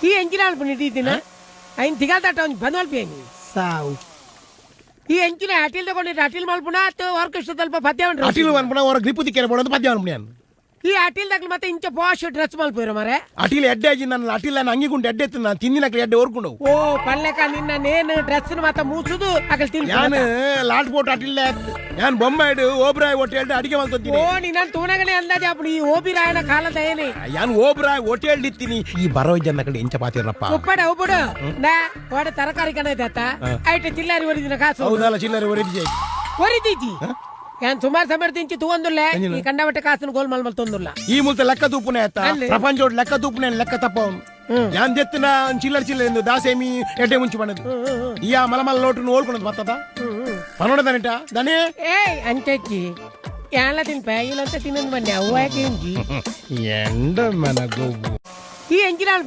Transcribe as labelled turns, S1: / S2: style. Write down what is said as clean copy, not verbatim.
S1: ಈ ಎಂಚಿನ ಅಲ್ಪನಿ ಇಟ್ಟಿದ್ದೀನ ಐನ್ ತಿಗಾಲ್ದಾಟ ಒಂದು ಬಂದ್ವಲ್ಪೇನಿ
S2: ಸಾವು
S1: ಈ ಎಂಚಿನ ಅಟಿಲ್ ತಗೊಂಡಿದ್ರೆ ಅಟಿಲ್ ಮಲ್ಪುಣ ಅಥವಾ ಆರ್ಕೆಸ್ಟ್ರಾ ಸ್ವಲ್ಪ ಪದ್ಯ
S2: ಅಟಿಲ್ ಅನ್ಪುಣ ಹೊರ ಗ್ರಿಪ್ಪು ತಿಕ್ಕೇನೆ ಬೋಡೋದು ಪದ್ಯ ಅನ್ಪುಣ್ಯಾನ್
S1: ಈ ಅಟಿಲ್ ದಾಖಲೆ ಮತ್ತೆ ಇಂಚ ಪಾಶ್ ಡ್ರೆಸ್ ಮಲ್ಪೋಯ್ರ ಮಾರೆ
S2: ಅಟಿಲ್ ಎಡ್ಡೆ ಆಗಿ ನನ್ನ ಅಟಿಲ್ ನಾನು ಅಂಗಿಗುಂಡು ಎಡ್ಡೆ ಎತ್ತು ನಾನು ತಿಂದಿನಕ್ಲೆ ಎಡ್ಡೆ ಓರ್ಕೊಂಡು
S1: ಓ ಪಲ್ಲೆಕ ನಿನ್ನ ನೇನು ಡ್ರೆಸ್ ಮಾತ ಮೂಸುದು ಅಕಲ್ ತಿನ್
S2: ನಾನು ಲಾಟ್ ಬೋಟ್ ಅಟಿಲ್ ನಾನು ಬೊಂಬಾಯ್ಡು ಓಬ್ರಾಯ್ ಹೋಟೆಲ್ ಅಡಿಗೆ ಮಾಡ್ತೀನಿ
S1: ಓ ನಿನ್ನ ತೂನಗನೆ ಅಂದಾಜ ಅಪ್ಪು ಈ ಓಬಿ ರಾಯನ ಕಾಲದ ಏನಿ
S2: ನಾನು ಓಬ್ರಾಯ್ ಹೋಟೆಲ್ ಇತ್ತೀನಿ ಈ ಬರೋ ಜನ ಕಡೆ ಎಂಚ ಪಾತಿರಪ್ಪ
S1: ಉಪ್ಪಡ ಉಪ್ಪಡು ನಾ ಒಡ ತರಕಾರಿ ಕಣ ಇದ್ದಾತ ಐಟ ಚಿಲ್ಲರಿ ಒರಿದಿನ ಕಾಸು
S2: ಹೌದಲ್ಲ ಚಿಲ್ಲರೆ ಒರಿದಿ
S1: ಒರಿದೀಜಿ ಏನ್ ಸುಮಾರು ಸಮಯ ತಿಂಚಿ ತಗೊಂದುಲ್ಲ ಈ ಕಂಡವಟ್ಟೆ ಕಾಸನ ಗೋಲ್ಮಾಲ್ ಮಲ್ ತೊಂದುಲ್ಲ
S2: ಈ ಮೂಲಕ ಲೆಕ್ಕ ತೂಪುನೆ ಆಯ್ತಾ ಪ್ರಪಂಚ ಲೆಕ್ಕ ತೂಪುನೆ ಲೆಕ್ಕ ತಪ್ಪ ಯಾನ್ ಜೆತ್ತಿನ ಚಿಲ್ಲರ್ ಚಿಲ್ಲರ್ ದಾಸೇಮಿ ಎಡ್ಡೆ ಮುಂಚೆ ಮಾಡದು ಈ ಮಲಮಲ ಲೋಟು ಓಲ್ಕೊಳದು ಬರ್ತದ ಪನೋಡದನಿಟ ದನಿ
S1: ಏ ಅಂಚಿ ಎಲ್ಲ ತಿನ್ಪ ಇಲ್ಲಂತ ತಿನ್ನೊಂದು ಬನ್ನಿ ಅವ್ವ ಯಾಕೆ
S2: ಎಂಡ ಮನಗು
S1: ಈ ಎಂಜಿನ